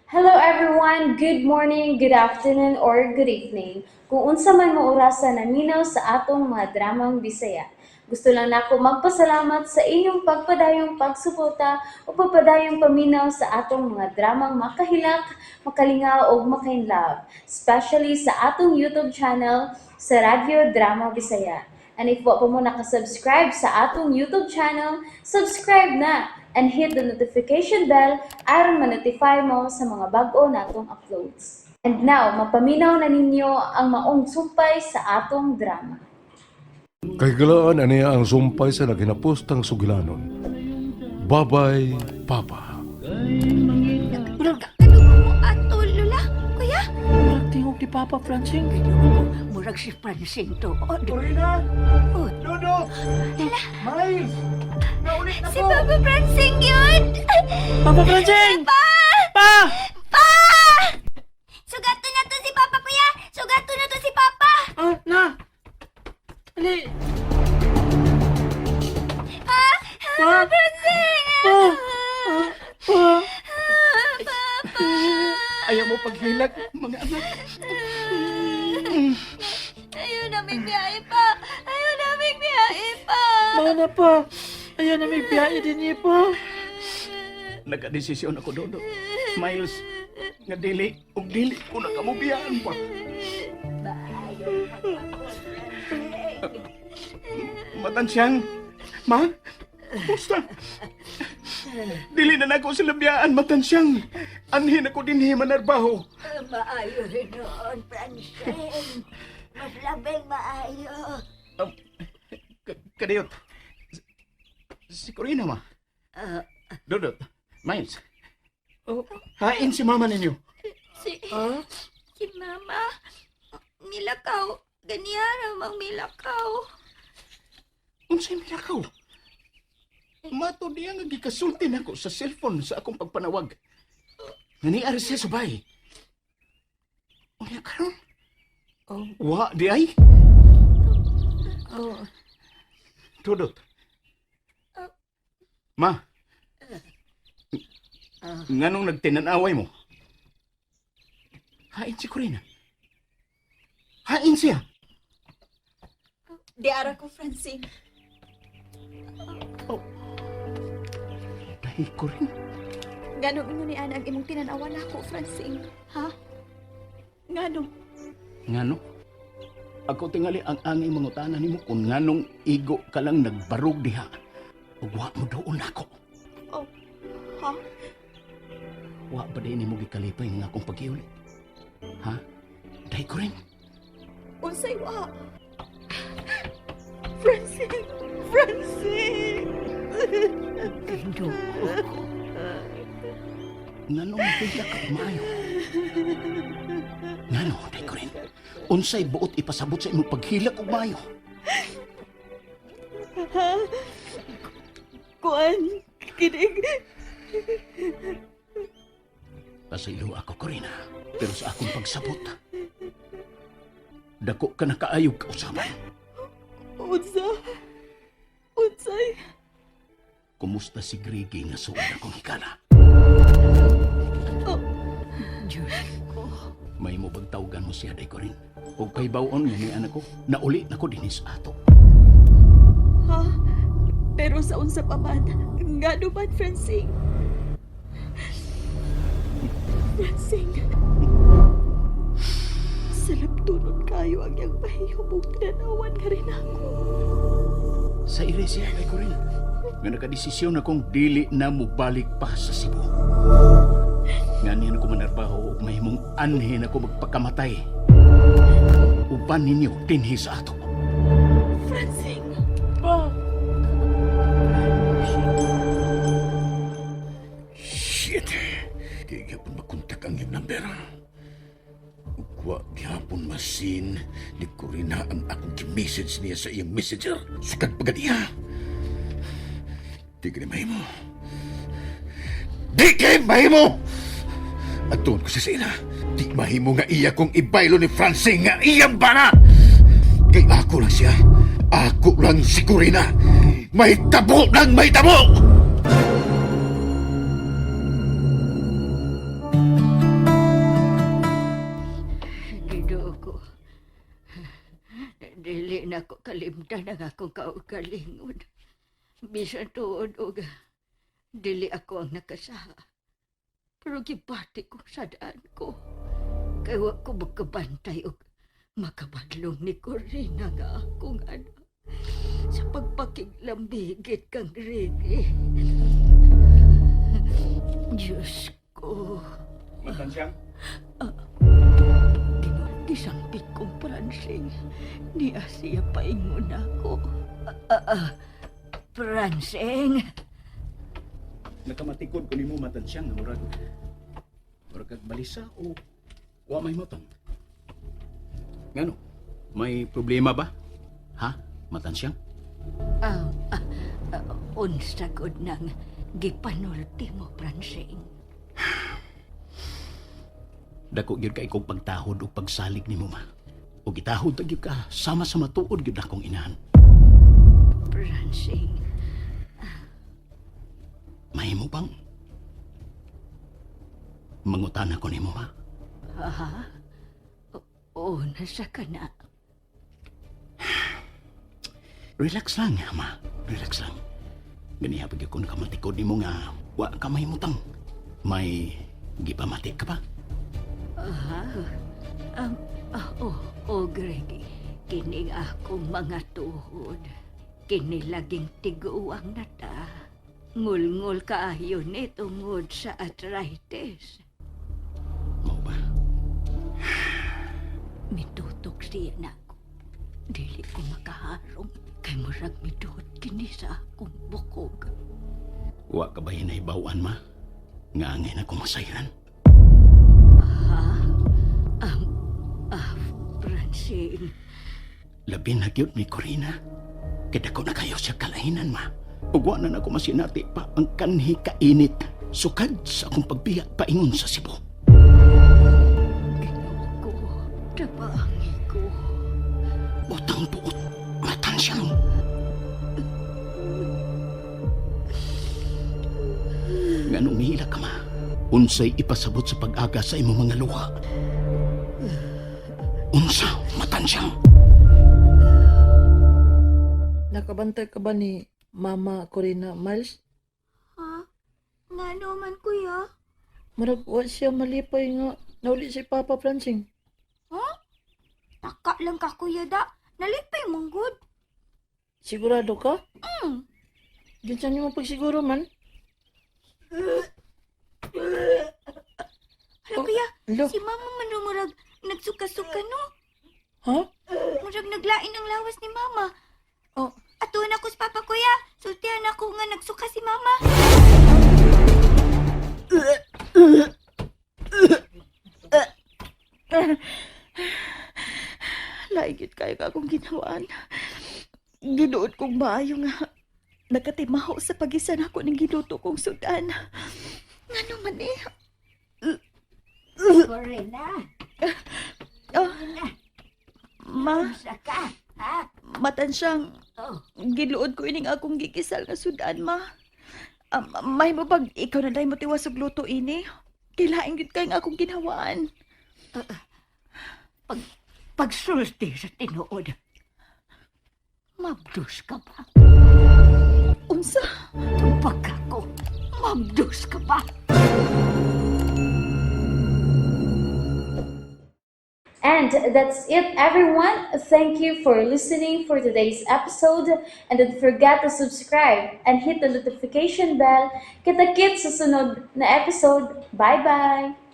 Hello everyone, good morning, good afternoon, or good evening. Kung unsa man mo orasan naminaw sa atong mga dramang Bisaya. Gusto lang nako magpasalamat sa inyong pagpadayong pagsuporta o pagpadayong paminaw sa atong mga dramang makahilak, makalingaw o makainlove, especially sa atong YouTube channel sa Radyo Drama Bisaya. And if wa pa mo nakasubscribe sa atong YouTube channel, subscribe na and hit the notification bell aron ma-notify mo sa mga bag-o natong uploads. And now, mapaminaw na ninyo ang maong sumpay sa atong drama. Kay galaan aniya ang sumpay sa naginapustang sugilanon. Babay, Papa. Murag kadugo mo ato, Lola. Kuya? Murag tingog ni Papa Francing. Murag si Francine to. Oh, Corina! oh. Dodo! Miles! Naulit na Si Papa Francine yun! Papa Francing! Pa! Pa! Pa! Sugato na to si Papa, kuya! Sugato na to si Papa! Ah, na! Ali! Pa! Pa! Francine! Pa! Pa! Papa! Ayaw mo paghilag, mga anak. Ayaw namin biyahe pa! Ayaw namin biyahe pa! Mana pa? Ayaw na may biyahe din niya pa. Nagka-desisyon ako, Dodo. Miles, nga dili ko na kamubiyaan pa. Matansyang, ma? Kumusta? Dili na nako sila biyaan, matansyang. Anhin ako din manarbaho. Maayo rin noon, Francine. Mas labing maayo. Kadiyot. Si Corina, ma. Dodot, Miles. Oh, hain si mama ninyo. Si Mama, milakaw. Ganyan ang milakaw. Unsay milakaw? Mato diya nga gikasulti nako sa cellphone sa akong pagpanawag. Naniari siya subay. Unya karon? Oh, wa di ay? Oh. Dodot. Ma. Nganong nagtinanaway mo? Hain si Corina. Hain siya. Di ara ko, Francine. Oh. Dahil Corina. Ganong mo ni Ana ang imong tinanawan ako, Francine. Ha? Ganong? Ngano? Ako tingali ang angi mangutana nimo kung nganong igo ka lang nagbarog diha. Ug wa mo doon ako. Oh. Ha? Wa ba din nimo gikalipay nga akong pag-iulit? Ha? Dahil ko rin. Unsay wa? Francine! Francine! Tindugo ko. Nganong bigla ka umayo? Ngano, dahil ko rin. Unsay buot ipasabot sa imong paghilak ug mayo. Kuan, kinig. Pasaylo ako, Corina. Pero sa akong pagsabot, dako ka na kaayog kausaban. Unsay? Kumusta si Grigi nga suod akong hikala? Oh, Diyos ko. May mo bagtawagan mo siya, day ko rin. O kay bawon nga ni anak ko, nauli na ko dinis ato. Ha? Pero sa unsa pa man, nga man, Francine. Francine. Salaptunon kayo ang iyang pahihubog tinanawan nga rin ako. Sa iresya, day ko rin. Nga nakadesisyon akong dili na mubalik pa sa Cebu. Nga niyan ako manarbaho o may mong anhin ako magpakamatay. Uban ninyo dinhi sa ato. Francine. Pa! Shit! Di gyapon makontak ang iyong number. Wa gyapon masin ni Corina ang akong gi-message niya sa iyang messenger. Sukad pagadiya. Di ka na mahimo. Di ka mahimo! At doon ko sa ila, di mahimo nga iya kong ibaylo ni Francine nga iyang bana! Kay ako lang siya. Ako lang si Corina. May tabo ng may tabo! na ko kalimtan ang akong kaugalingon. Bisan tuod og dili ako ang nakasaha. Pero gibati ko sa daan ko. Kaya wa ko magkabantay og makabadlong ni Corina nga akong anak. Sa pagpakiglambigit kang Ricky. Diyos ko. Matansiyang? Gisampit kong Francing. Di siya paingon ako. Francing? Nakamatikod ko nimo Matansiyang nga murag kag balisa o wa may motong. Ngano? May problema ba? Ha? Matansiyang? Unsa gud nang gipanulti mo, Francing? Dako gyud kay kong pagtahod o pagsalig nimo ma. O gitahod ta gyud ka sama sa matuod gyud akong inahan. Francing, Mahimo bang mangutan ako nimo ma? ha? Nasa ka na. Relax lang ma. Relax lang. Ganiha pag ako nakamatikod nimo nga wa ka mahimutang. May gipamati ka pa? Greg, kining akong mga tuhod. Kini laging tiguang na ta. Ngul-ngul kaayo ni tungod sa arthritis. Mao ba? Mitutok siya na ako. Dili ko makaharong. Kay murag miduot kini sa akong bukog. Wa ka ba hinaybawan ma? Nga angay na kumasayran. Francine, Labi na gyud ni Corina. Kada ko na kayo siya kalainan ma. Ug wa na ako masinati pa ang kanhi kainit. Sukad sa akong pagbiya paingon sa Cebu. Ginoo ko, tabangi ko. Utang tuot, Matansyang. Nga umihila ka ma. Unsay ipasabot sa pag-aga sa imong mga luha. Unsa, Matansyang? Nakabantay ka ba ni Mama Corina Miles? Ha? Nga naman, kuya? Marag wa siya malipay nga nauli si Papa Francing. Taka lang ka, kuya da. Nalipay mong good. Sigurado ka? Ginsan niyo mo pagsiguro man? Hala, kuya, Lo, si mama man rumurag nagsuka-suka, no? ha? Murag naglain ang lawas ni mama. Oh, Atuan ako sa papa, kuya. Sultihan ako nga nagsuka si mama. Laigit kayo ka akong ginawaan. Ginuod kong maayo nga. Nakatimaho sa pagisan ako ng giluto kong sudan. Nga naman eh. Corina, Oh, ma, unsa ka? Ha? Matansyang Oh, giluod ko ining akong gikisal nga sudan, ma. May mo pag ikaw na dahil mo tiwas og luto ini. Kilaing gid kay nga akong ginawaan. pagsulti sa tinuod. Mabdus ka ba? Unsa? Pagka ko, mabdus ka ba? And that's it, everyone. Thank you for listening for today's episode. And don't forget to subscribe and hit the notification bell. Kita-kits sa sunod na episode. Bye-bye!